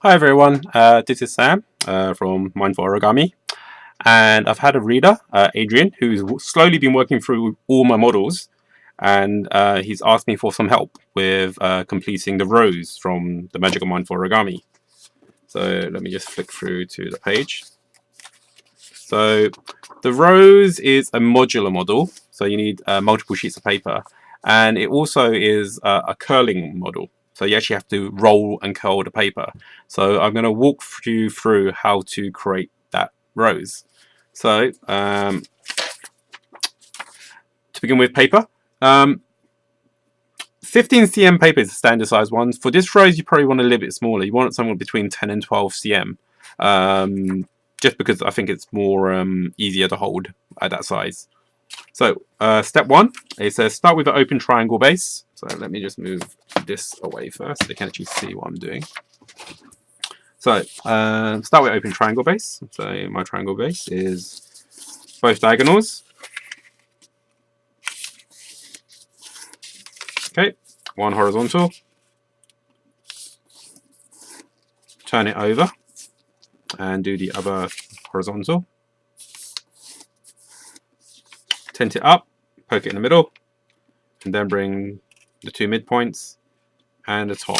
Hi everyone, this is Sam from mindFOLDness, and I've had a reader, Adrian, who's slowly been working through all my models, and he's asked me for some help with completing the rose from the Magic of mindFOLDness. So let me just flick through to the page. So the rose is a modular model, so you need multiple sheets of paper, and it also is a curling model. So you actually have to roll and curl the paper. So I'm going to walk you through how to create that rose. So to begin with, paper. 15 cm paper is the standard size one. For this rose, you probably want a little bit smaller. You want somewhere between 10 and 12 cm. Just because I think it's more easier to hold at that size. So step one, it says start with an open triangle base. So let me just move this away first so they can actually see what I'm doing. So start with open triangle base. So my triangle base is both diagonals. Okay, one horizontal. Turn it over and do the other horizontal. Tint it up, poke it in the middle, and then bring the two midpoints and the top,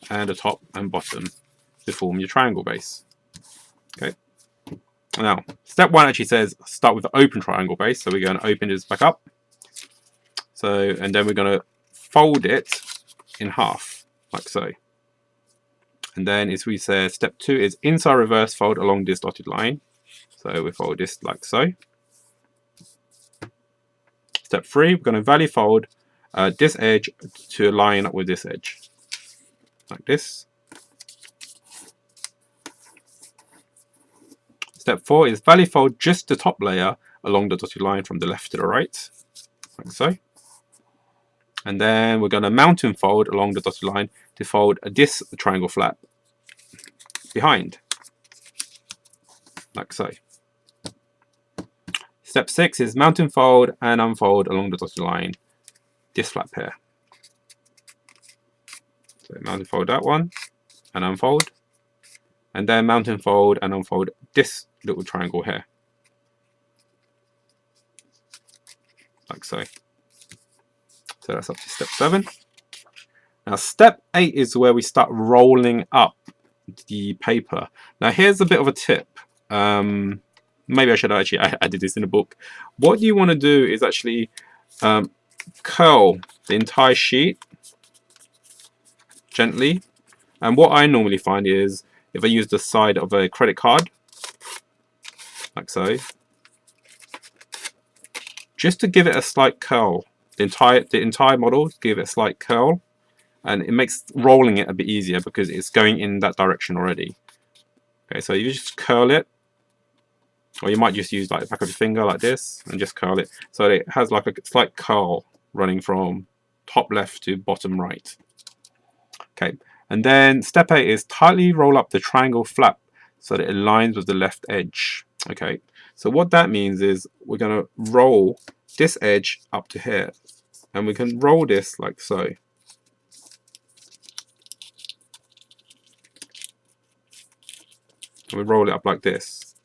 and the top and bottom to form your triangle base. Okay. Now, step one actually says start with the open triangle base, so we're going to open this back up. So, and then we're going to fold it in half, like so. And then, as we said, step two is inside reverse fold along this dotted line. So we fold this like so. Step three, we're going to valley fold this edge to line up with this edge, like this. Step four is valley fold just the top layer along the dotted line from the left to the right, like so. And then we're going to mountain fold along the dotted line to fold this triangle flap behind, like so. Step six is mountain fold and unfold along the dotted line, this flap here. So mountain fold that one and unfold, and then mountain fold and unfold this little triangle here, like so. So that's up to step 7. Now step 8 is where we start rolling up the paper. Now here's a bit of a tip. Maybe I should have actually added this in the book. What you want to do is actually curl the entire sheet gently. And what I normally find is if I use the side of a credit card, like so, just to give it a slight curl. The entire model, give it a slight curl, and it makes rolling it a bit easier because it's going in that direction already. Okay, so you just curl it. Or you might just use like the back of your finger like this and just curl it. So it has like a slight curl running from top left to bottom right. Okay, and then step 8 is tightly roll up the triangle flap so that it aligns with the left edge. Okay, so what that means is we're going to roll this edge up to here. And we can roll this like so. And we roll it up like this.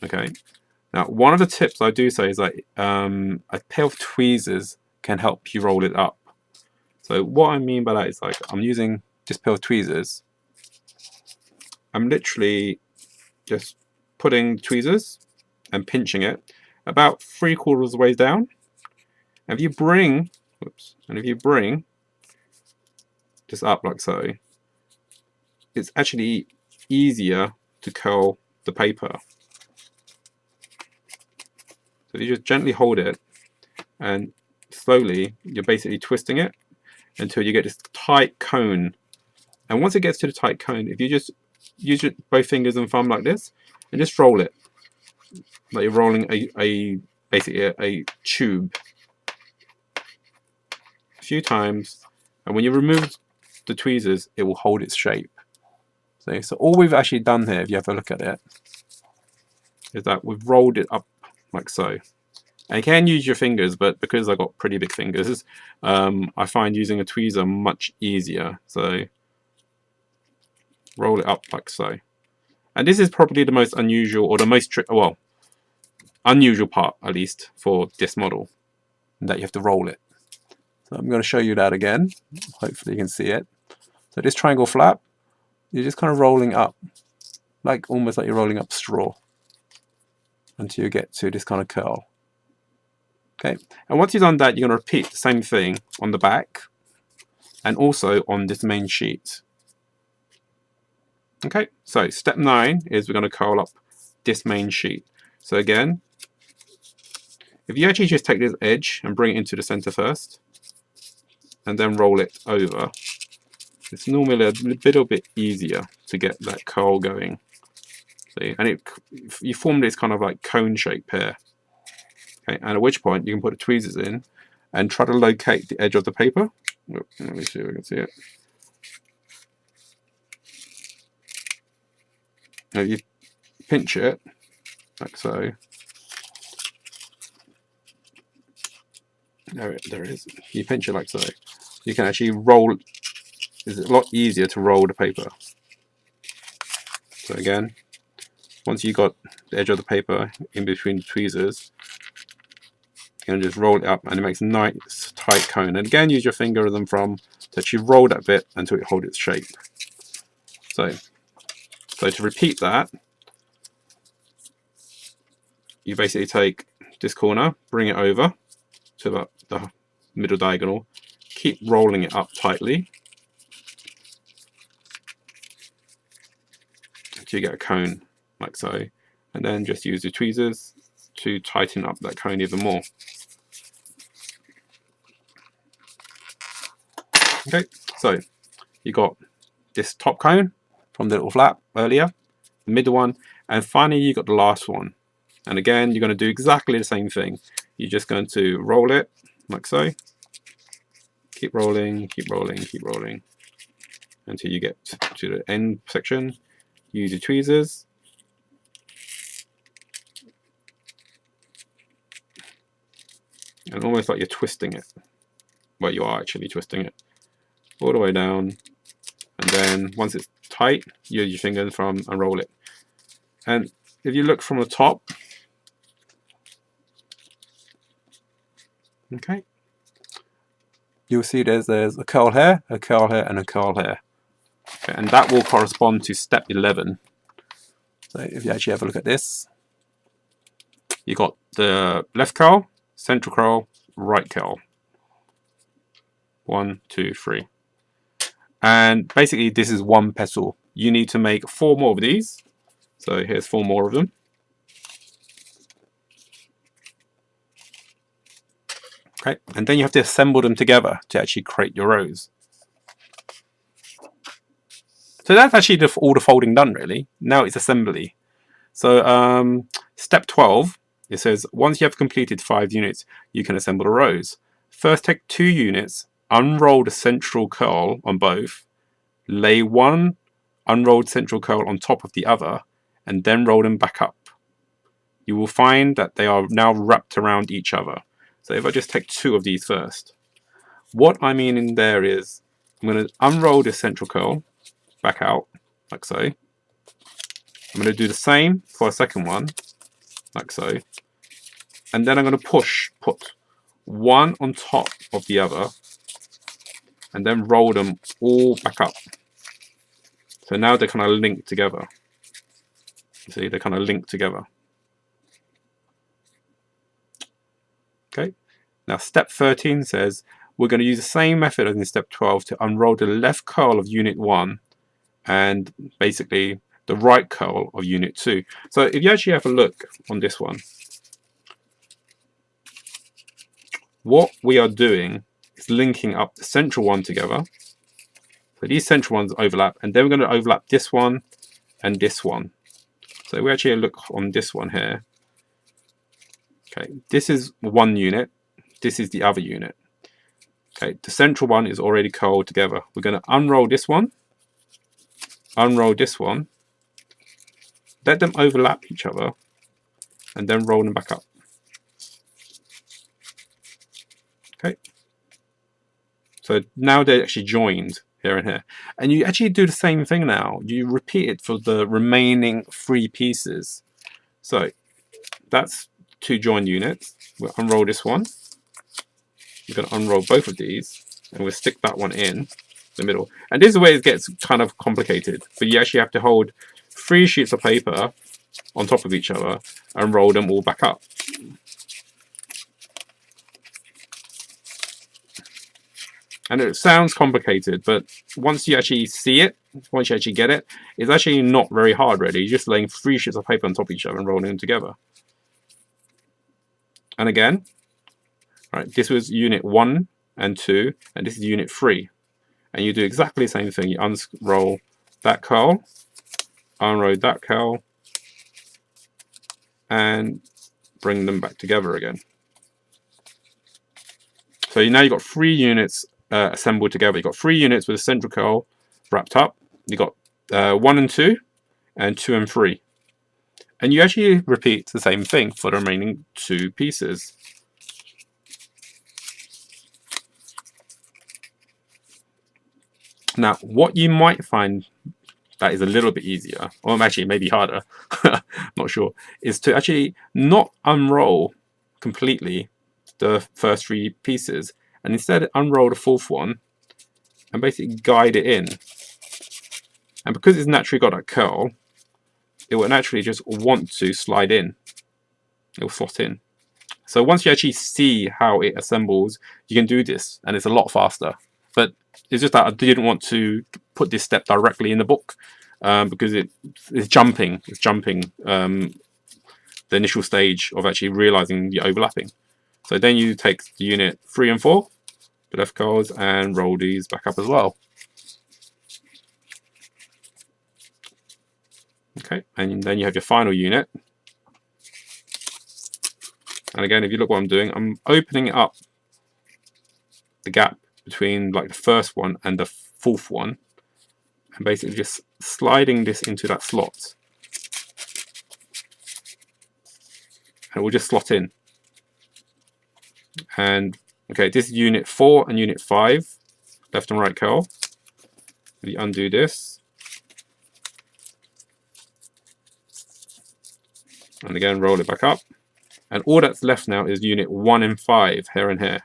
Okay. Now, one of the tips I do say is that a pair of tweezers can help you roll it up. So what I mean by that is like I'm using this pair of tweezers. I'm literally just putting tweezers and pinching it about 3/4 of the way down. And if you bring, this up like so, it's actually easier to curl the paper. So you just gently hold it and slowly you're basically twisting it until you get this tight cone. And once it gets to the tight cone, if you just use both fingers and thumb like this and just roll it like you're rolling basically a tube a few times, and when you remove the tweezers it will hold its shape. So all we've actually done here, if you have a look at it, is that we've rolled it up like so. And you can use your fingers, but because I've got pretty big fingers, I find using a tweezer much easier. So roll it up like so. And this is probably the most unusual, or the most unusual part, at least, for this model, that you have to roll it. So I'm going to show you that again. Hopefully you can see it. So this triangle flap, you're just kind of rolling up, like almost like you're rolling up straw, until you get to this kind of curl. Okay, and once you've done that, you're going to repeat the same thing on the back and also on this main sheet. Okay, so step 9 is we're going to curl up this main sheet. So again, if you actually just take this edge and bring it into the center first, and then roll it over, it's normally a little bit easier to get that curl going. See, and you form this kind of like cone shape here. Okay, and at which point you can put the tweezers in and try to locate the edge of the paper. Let me see if we can see it. Now you pinch it like so. There it is. You pinch it like so. You can actually roll. It's a lot easier to roll the paper. So again, once you got the edge of the paper in between the tweezers, you can just roll it up, and it makes a nice tight cone. And again, use your finger rhythm to actually roll that bit until it holds its shape. So to repeat that, you basically take this corner, bring it over to about the middle diagonal, keep rolling it up tightly until you get a cone like so, and then just use your tweezers to tighten up that cone even more. Okay, so you got this top cone from the little flap earlier, the middle one, and finally you got the last one. And again, you're going to do exactly the same thing. You're just going to roll it like so. Keep rolling, keep rolling, keep rolling until you get to the end section. Use your tweezers. And almost like you're twisting it. Well, you are actually twisting it all the way down. And then once it's tight, you use your fingers from and roll it. And if you look from the top, okay, you'll see there's a curl here, a curl here, and a curl here. Okay, and that will correspond to step 11. So if you actually have a look at this, you got the left curl, central curl, right curl. 1, 2, 3. And basically this is one petal. You need to make 4 more of these. So here's 4 more of them. Okay, and then you have to assemble them together to actually create your rose. So that's actually all the folding done really. Now it's assembly. So step 12, it says once you have completed 5 units, you can assemble a rose. First take 2 units, unroll the central curl on both, lay one unrolled central curl on top of the other, and then roll them back up. You will find that they are now wrapped around each other. So if I just take 2 of these first, what I mean in there is I'm going to unroll this central curl back out like so. I'm going to do the same for a second one like so, and then I'm going to put one on top of the other and then roll them all back up. So now they're kind of linked together. See, they're kind of linked together. Okay, now step 13 says we're going to use the same method as in step 12 to unroll the left curl of unit 1 and basically the right curl of unit 2. So if you actually have a look on this one, what we are doing is linking up the central one together. So these central ones overlap, and then we're going to overlap this one and this one. So we actually look on this one here. Okay, this is one unit, this is the other unit. Okay, the central one is already curled together. We're going to unroll this one, unroll this one, let them overlap each other, and then roll them back up. Okay, so now they're actually joined here and here. And you actually do the same thing now. You repeat it for the remaining 3 pieces. So that's 2 joined units. We'll unroll this one. We're going to unroll both of these, and we'll stick that one in the middle. And this is where it gets kind of complicated, but you actually have to hold 3 sheets of paper on top of each other and roll them all back up. And it sounds complicated, but once you actually see it, once you actually get it, it's actually not very hard really. You're just laying 3 sheets of paper on top of each other and rolling them together. And again, right, this was unit 1 and 2, and this is unit 3. And you do exactly the same thing. You unroll that curl, unroll that curl, and bring them back together again. So now you've got 3 units assembled together. You've got 3 units with a central curl wrapped up. You've got 1 and 2, and 2 and 3. And you actually repeat the same thing for the remaining 2 pieces. Now, what you might find that is a little bit easier, or actually maybe harder, not sure, is to actually not unroll completely the first 3 pieces, and instead unroll the 4th one and basically guide it in. And because it's naturally got that curl, it will naturally just want to slide in. It will slot in. So once you actually see how it assembles, you can do this, and it's a lot faster. But it's just that I didn't want to put this step directly in the book because it's jumping. It's jumping the initial stage of actually realizing the overlapping. So then you take the unit 3 and 4, the left curls, and roll these back up as well. Okay, and then you have your final unit. And again, if you look what I'm doing, I'm opening up the gap between like the first one and the 4th one, and basically just sliding this into that slot. And it will just slot in. And okay, this is unit 4 and unit 5, left and right curl. We undo this. And again, roll it back up. And all that's left now is unit 1 and 5, here and here.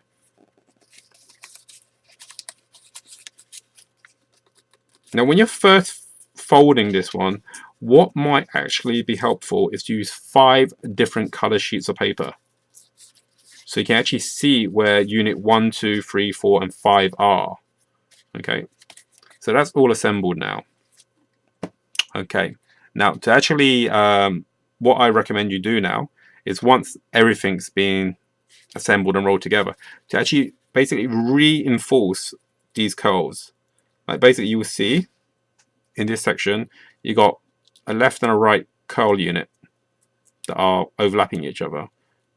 Now, when you're first folding this one, what might actually be helpful is to use 5 different color sheets of paper. So you can actually see where unit 1, 2, 3, 4, and 5 are. Okay, so that's all assembled now. Okay, now to actually, what I recommend you do now is once everything's been assembled and rolled together, to actually basically reinforce these curls. Like basically you will see in this section, you got a left and a right curl unit that are overlapping each other.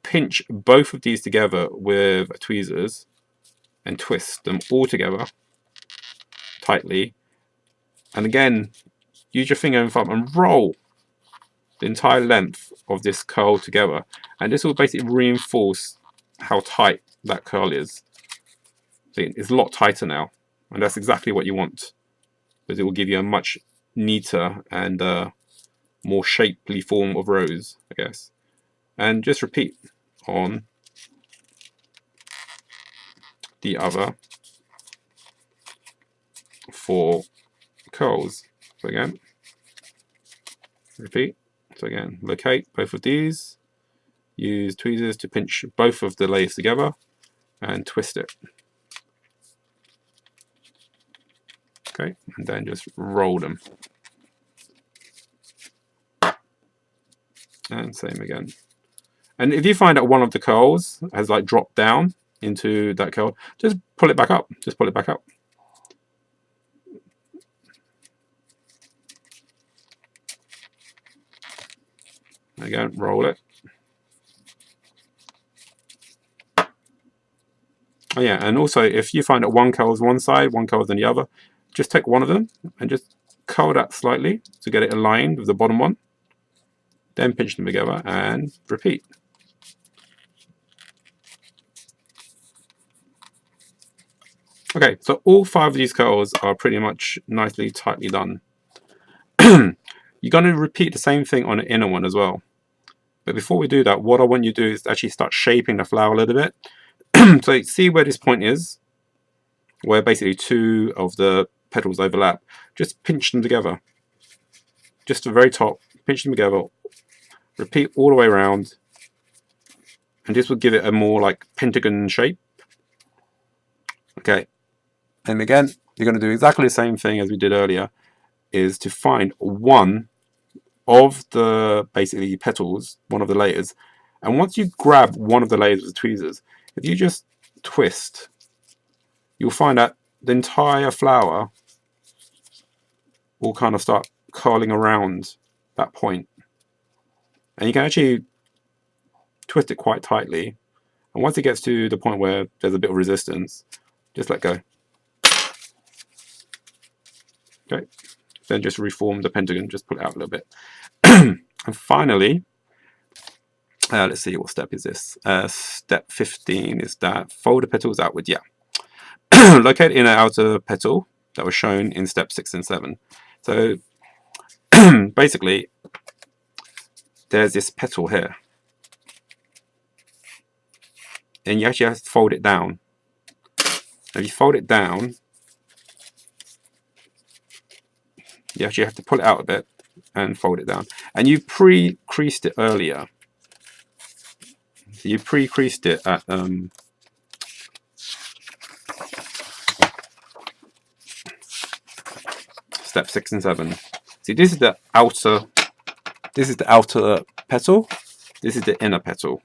Pinch both of these together with tweezers and twist them all together tightly. And again, use your finger and thumb and roll the entire length of this curl together. And this will basically reinforce how tight that curl is. See, it's a lot tighter now. And that's exactly what you want, because it will give you a much neater and more shapely form of rose, I guess. And just repeat on the other 4 curls. So again, repeat. So again, locate both of these, use tweezers to pinch both of the layers together and twist it. Okay, and then just roll them. And same again. And if you find that one of the curls has like dropped down into that curl, just pull it back up. Just pull it back up. Again, roll it. Oh yeah, and also if you find that one curl is one side, one curl is on the other, just take one of them and just curl that slightly to get it aligned with the bottom one. Then pinch them together and repeat. Okay, so all 5 of these curls are pretty much nicely, tightly done. You're going to repeat the same thing on the inner one as well. But before we do that, what I want you to do is actually start shaping the flower a little bit. So see where this point is, where basically 2 of the petals overlap. Just pinch them together. Just the very top, pinch them together. Repeat all the way around. And this will give it a more like pentagon shape. Okay. And again, you're going to do exactly the same thing as we did earlier, is to find one of the basically petals, one of the layers. And once you grab one of the layers with the tweezers, if you just twist, you'll find that the entire flower will kind of start curling around that point. And you can actually twist it quite tightly. And once it gets to the point where there's a bit of resistance, just let go. Okay, then just reform the pentagon, just pull it out a little bit. And finally, let's see, what step is this? Step 15 is that fold the petals outward. Yeah. Locate inner outer petal that was shown in step 6 and 7. So basically, there's this petal here. And you actually have to fold it down. If you fold it down, you actually have to pull it out a bit and fold it down. And you pre-creased it earlier. So you pre-creased it at step 6 and 7. See, this is the outer petal. This is the inner petal.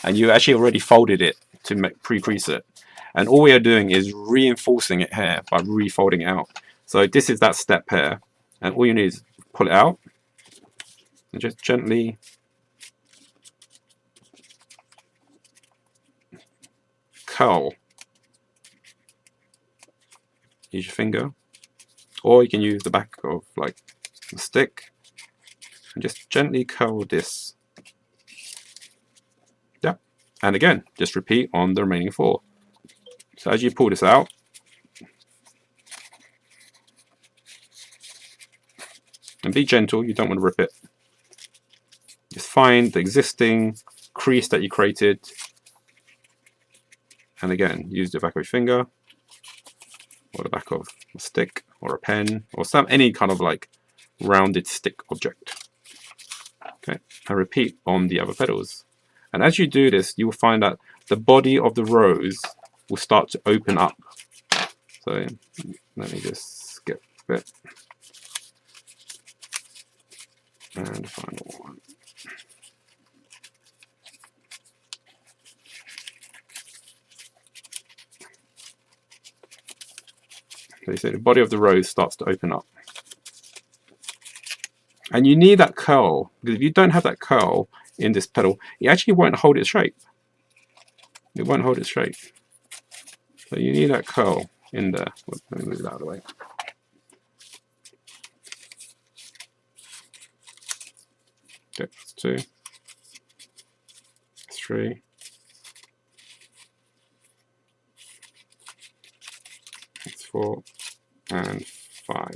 And you actually already folded it to pre-crease it. And all we are doing is reinforcing it here by refolding it out. So this is that step here. And all you need is pull it out and just gently curl. Use your finger, or you can use the back of like a stick and just gently curl this. Yeah, and again, just repeat on the remaining 4. So as you pull this out, and be gentle, you don't want to rip it. Just find the existing crease that you created. And again, use the back of your finger, or the back of a stick, or a pen, or any kind of like rounded stick object. Okay, and repeat on the other petals. And as you do this, you will find that the body of the rose will start to open up. So let me just skip a bit. And the final one. So you see the body of the rose starts to open up. And you need that curl, because if you don't have that curl in this petal, it actually won't hold its shape. It won't hold its shape. So you need that curl in there. Let me move that out of the way. Okay, that's 2, 3, 4, and 5.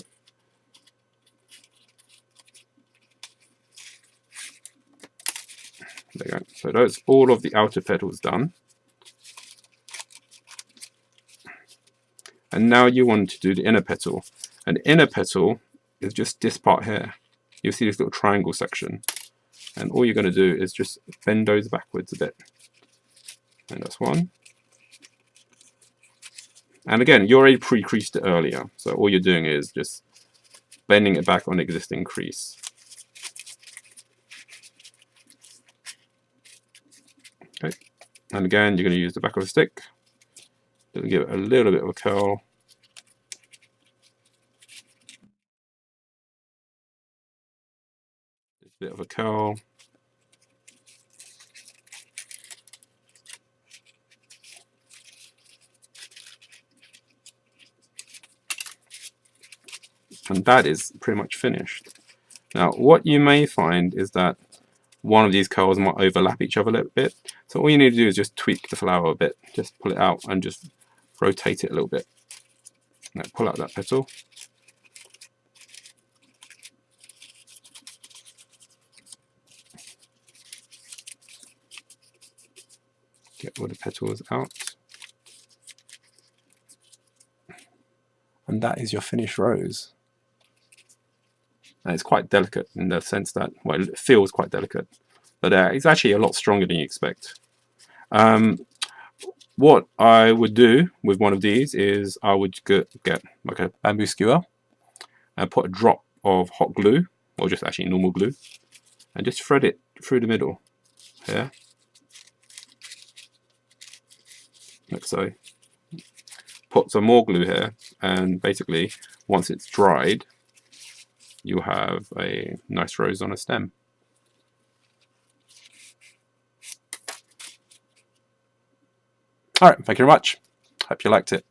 There you go. So that's all of the outer petals done. And now you want to do the inner petal. And the inner petal is just this part here. You'll see this little triangle section. And all you're going to do is just bend those backwards a bit. And that's 1. And again, you already pre-creased it earlier. So all you're doing is just bending it back on the existing crease. Okay. And again, you're going to use the back of a stick to give it a little bit of a curl. Just a bit of a curl. And that is pretty much finished. Now, what you may find is that one of these curls might overlap each other a little bit. So all you need to do is just tweak the flower a bit. Just pull it out and just rotate it a little bit. Now pull out that petal. Get all the petals out. And that is your finished rose. And it's quite delicate in the sense that, well, it feels quite delicate, but it's actually a lot stronger than you expect. What I would do with one of these is I would get like a bamboo skewer and put a drop of hot glue, or just actually normal glue, and just thread it through the middle here, like so. Put some more glue here, and basically once it's dried, you have a nice rose on a stem. All right, thank you very much. Hope you liked it.